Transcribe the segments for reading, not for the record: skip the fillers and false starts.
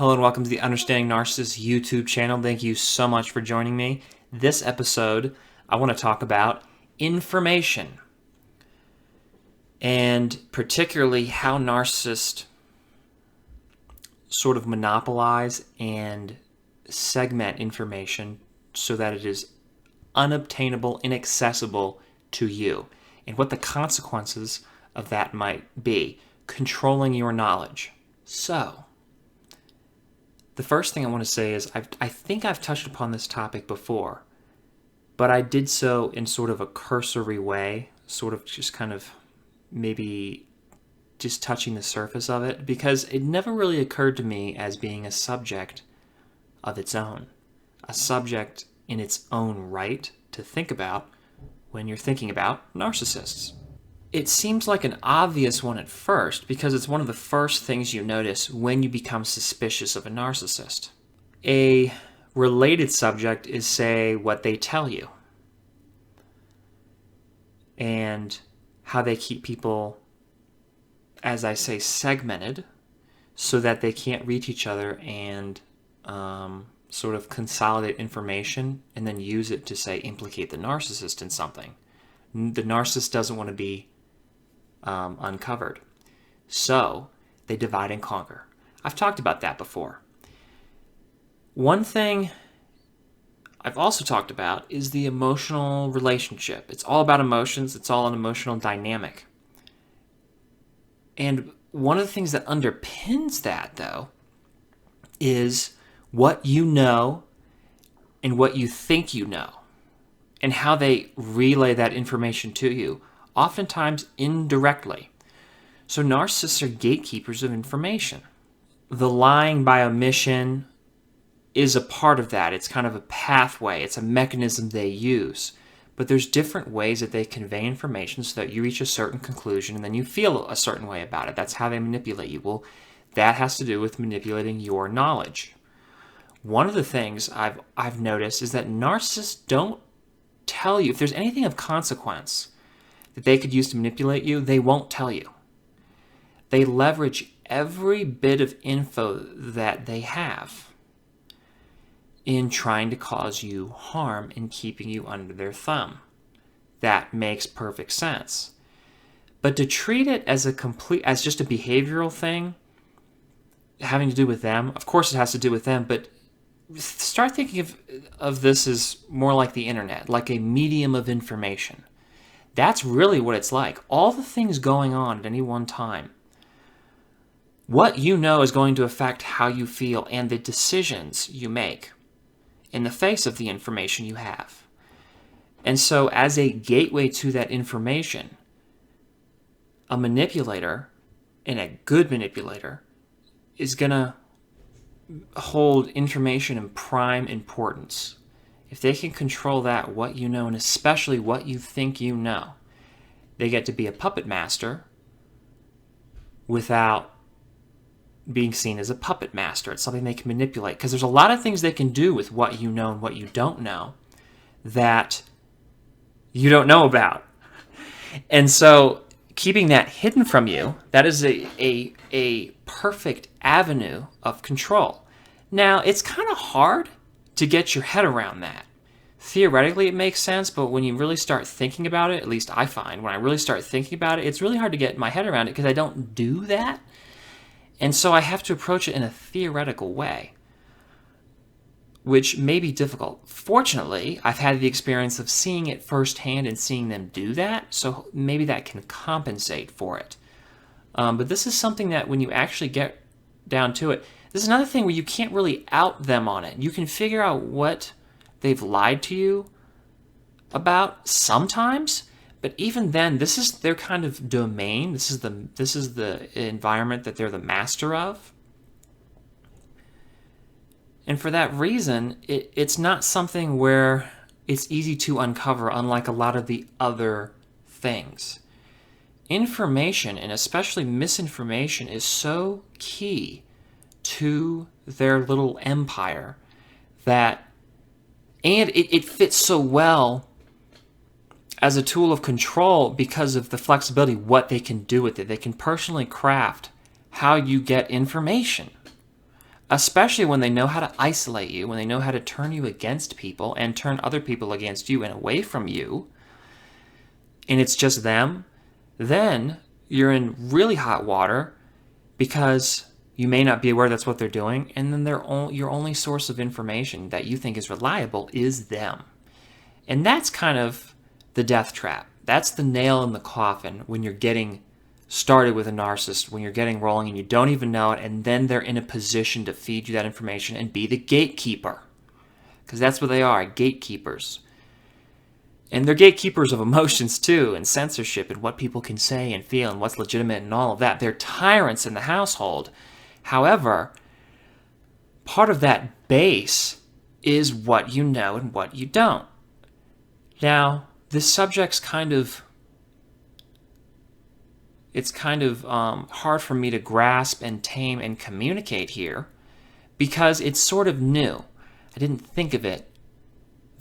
Hello and welcome to the Understanding Narcissists YouTube channel. Thank you so much for joining me. This episode, I want to talk about information and particularly how narcissists sort of monopolize and segment information so that it is unobtainable, inaccessible to you, and what the consequences of that might be, controlling your knowledge. So, the first thing I want to say is I think I've touched upon this topic before, but I did so in sort of a cursory way, sort of just kind of maybe just touching the surface of it, because it never really occurred to me as being a subject of its own, a subject in its own right to think about when you're thinking about narcissists. It seems like an obvious one at first because it's one of the first things you notice when you become suspicious of a narcissist. A related subject is, say, what they tell you and how they keep people, as I say, segmented so that they can't reach each other and sort of consolidate information and then use it to, say, implicate the narcissist in something. The narcissist doesn't want to be uncovered. So they divide and conquer. I've talked about that before. One thing I've also talked about is the emotional relationship. It's all about emotions. It's all an emotional dynamic. And one of the things that underpins that, though, is what you know and what you think you know, and how they relay that information to you, oftentimes indirectly. So narcissists are gatekeepers of information. The lying by omission is a part of that. It's kind of a pathway. It's a mechanism they use. But there's different ways that they convey information so that you reach a certain conclusion and then you feel a certain way about it. That's how they manipulate you. Well, that has to do with manipulating your knowledge. One of the things I've noticed is that narcissists don't tell you, if there's anything of consequence that they could use to manipulate you, they won't tell you. They leverage every bit of info that they have in trying to cause you harm and keeping you under their thumb. That makes perfect sense. But to treat it as as just a behavioral thing having to do with them, of course it has to do with them, but start thinking of this as more like the internet, like a medium of information. That's really what it's like. All the things going on at any one time. What you know is going to affect how you feel and the decisions you make in the face of the information you have. And so as a gateway to that information, a manipulator, and a good manipulator, is going to hold information in prime importance. If they can control that, what you know, and especially what you think you know, they get to be a puppet master without being seen as a puppet master. It's something they can manipulate, because there's a lot of things they can do with what you know and what you don't know that you don't know about. And so keeping that hidden from you, that is a perfect avenue of control. Now, it's kind of hard to get your head around that. Theoretically, it makes sense, but when you really start thinking about it, at least I find, when I really start thinking about it, it's really hard to get my head around it because I don't do that. And so I have to approach it in a theoretical way, which may be difficult. Fortunately, I've had the experience of seeing it firsthand and seeing them do that, so maybe that can compensate for it. But this is something that when you actually get down to it, this is another thing where you can't really out them on it. You can figure out what they've lied to you about sometimes, but even then, this is their kind of domain. This is the environment that they're the master of. And for that reason, it's not something where it's easy to uncover, unlike a lot of the other things. Information, and especially misinformation, is so key to their little empire that, and it fits so well as a tool of control because of the flexibility, what they can do with it. They can personally craft how you get information especially when they know how to isolate you, when they know how to turn you against people and turn other people against you and away from you, and it's just them, then you're in really hot water because you may not be aware that's what they're doing, and then your only source of information that you think is reliable is them. And that's kind of the death trap. That's the nail in the coffin when you're getting started with a narcissist, when you're getting rolling and you don't even know it, and then they're in a position to feed you that information and be the gatekeeper. Because that's what they are, gatekeepers. And they're gatekeepers of emotions too, and censorship, and what people can say and feel, and what's legitimate and all of that. They're tyrants in the household. However, part of that base is what you know and what you don't. Now, this subject's kind of hard for me to grasp and tame and communicate here because it's sort of new. I didn't think of it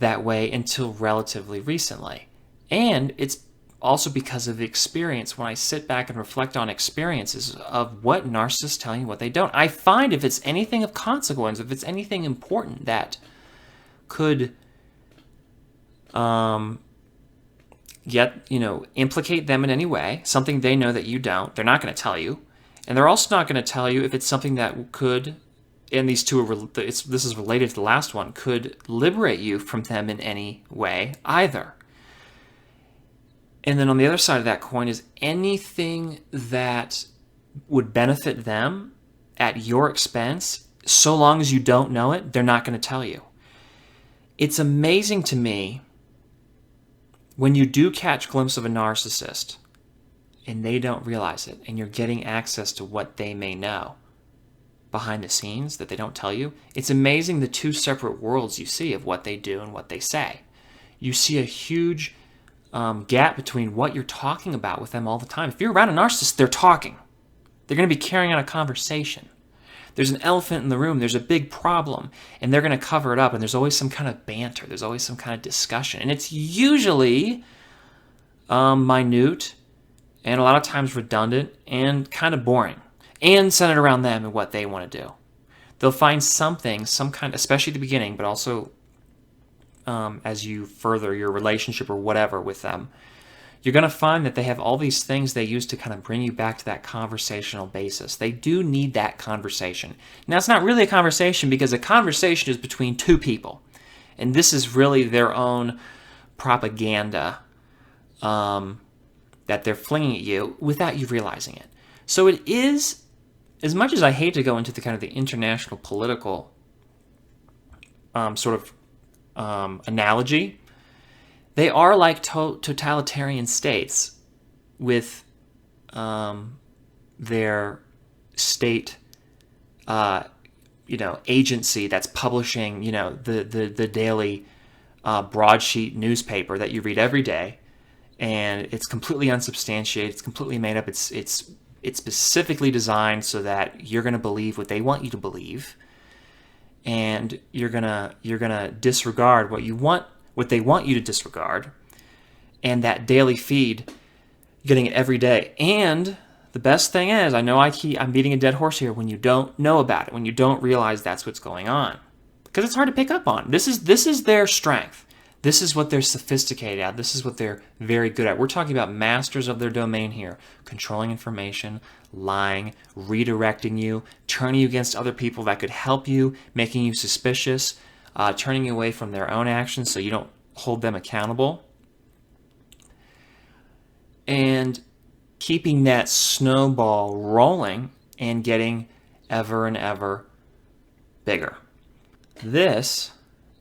that way until relatively recently. And it's also because of experience. When I sit back and reflect on experiences of what narcissists tell you, what they don't, I find if it's anything of consequence, if it's anything important that could implicate them in any way, something they know that you don't, they're not going to tell you. And they're also not going to tell you if it's something that could, and these two are, this is related to the last one, could liberate you from them in any way either. And then on the other side of that coin is anything that would benefit them at your expense, so long as you don't know it, they're not going to tell you. It's amazing to me when you do catch a glimpse of a narcissist and they don't realize it, and you're getting access to what they may know behind the scenes that they don't tell you. It's amazing the two separate worlds you see of what they do and what they say. You see a huge gap between what you're talking about with them all the time. If you're around a narcissist, they're talking. They're going to be carrying on a conversation. There's an elephant in the room. There's a big problem, and they're going to cover it up, and there's always some kind of banter. There's always some kind of discussion, and it's usually minute and a lot of times redundant and kind of boring and centered around them and what they want to do. They'll find something, some kind, especially at the beginning, but also as you further your relationship or whatever with them, you're going to find that they have all these things they use to kind of bring you back to that conversational basis. They do need that conversation. Now, it's not really a conversation because a conversation is between two people. And this is really their own propaganda that they're flinging at you without you realizing it. So it is, as much as I hate to go into the kind of the international political analogy, they are like totalitarian states with their state, agency that's publishing, the daily broadsheet newspaper that you read every day, and it's completely unsubstantiated. It's completely made up. It's specifically designed so that you're going to believe what they want you to believe, and you're gonna disregard what they want you to disregard, and that daily feed, getting it every day. And the best thing is, I know I'm beating a dead horse here, when you don't know about it, when you don't realize that's what's going on, because it's hard to pick up on. This is their strength. This is what they're sophisticated at. This is what they're very good at. We're talking about masters of their domain here, controlling information, lying, redirecting you, turning you against other people that could help you, making you suspicious, turning you away from their own actions so you don't hold them accountable, and keeping that snowball rolling and getting ever and ever bigger. This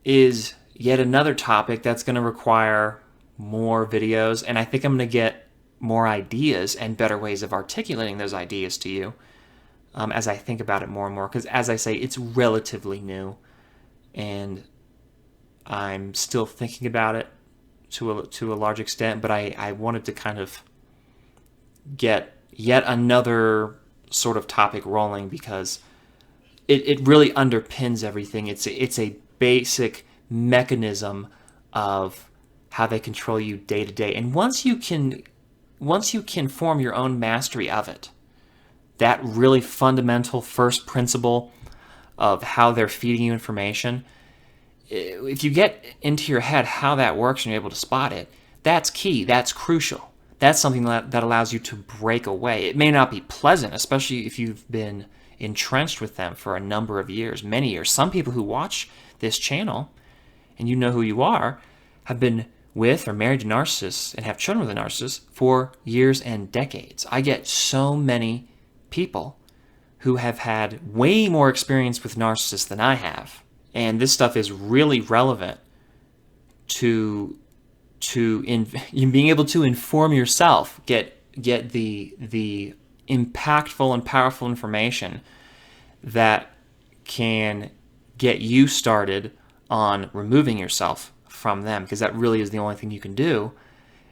is yet another topic that's going to require more videos, and I think I'm going to get more ideas and better ways of articulating those ideas to you as I think about it more and more, because as I say, it's relatively new, and I'm still thinking about it to a large extent, but I wanted to kind of get yet another sort of topic rolling because it really underpins everything. It's a basic mechanism of how they control you day to day. And once you can form your own mastery of it, that really fundamental first principle of how they're feeding you information, if you get into your head how that works and you're able to spot it, that's key. That's crucial. That's something that allows you to break away. It may not be pleasant, especially if you've been entrenched with them for a number of years, many years. Some people who watch this channel, and you know who you are, have been with or married to narcissists and have children with a narcissist for years and decades. I get so many people who have had way more experience with narcissists than I have. And this stuff is really relevant to being able to inform yourself, get the impactful and powerful information that can get you started on removing yourself from them, because that really is the only thing you can do.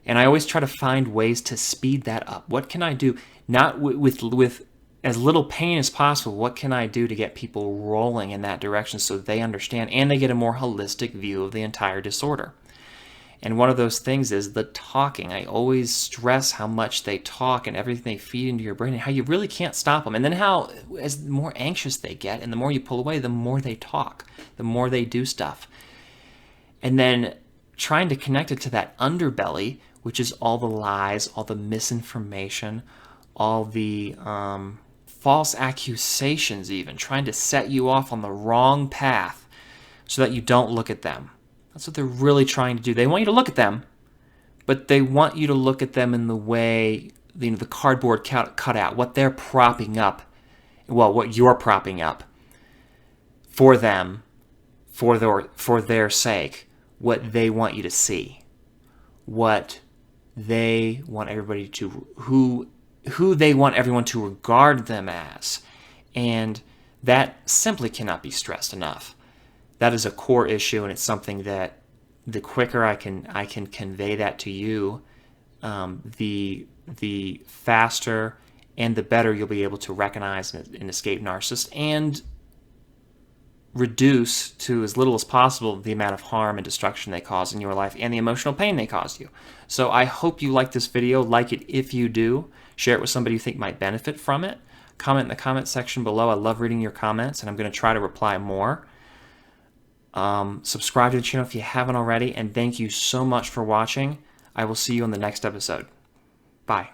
And I always try to find ways to speed that up. What can I do? Not with as little pain as possible. What can I do to get people rolling in that direction so they understand and they get a more holistic view of the entire disorder? And one of those things is the talking. I always stress how much they talk and everything they feed into your brain and how you really can't stop them. And then how, as the more anxious they get and the more you pull away, the more they talk, the more they do stuff. And then trying to connect it to that underbelly, which is all the lies, all the misinformation, all the false accusations even, trying to set you off on the wrong path so that you don't look at them. That's what they're really trying to do. They want you to look at them, but they want you to look at them in the way, the cardboard cutout, what they're propping up, well, what you're propping up for them, for their sake, what they want you to see, what they want everybody to, who they want everyone to regard them as. And that simply cannot be stressed enough. That is a core issue, and it's something that the quicker I can convey that to you, the faster and the better you'll be able to recognize and escape narcissists and reduce to as little as possible the amount of harm and destruction they cause in your life and the emotional pain they cause you. So I hope you like this video. Like it if you do. Share it with somebody you think might benefit from it. Comment in the comment section below. I love reading your comments, and I'm going to try to reply more. Subscribe to the channel if you haven't already, and thank you so much for watching. I will see you on the next episode. Bye.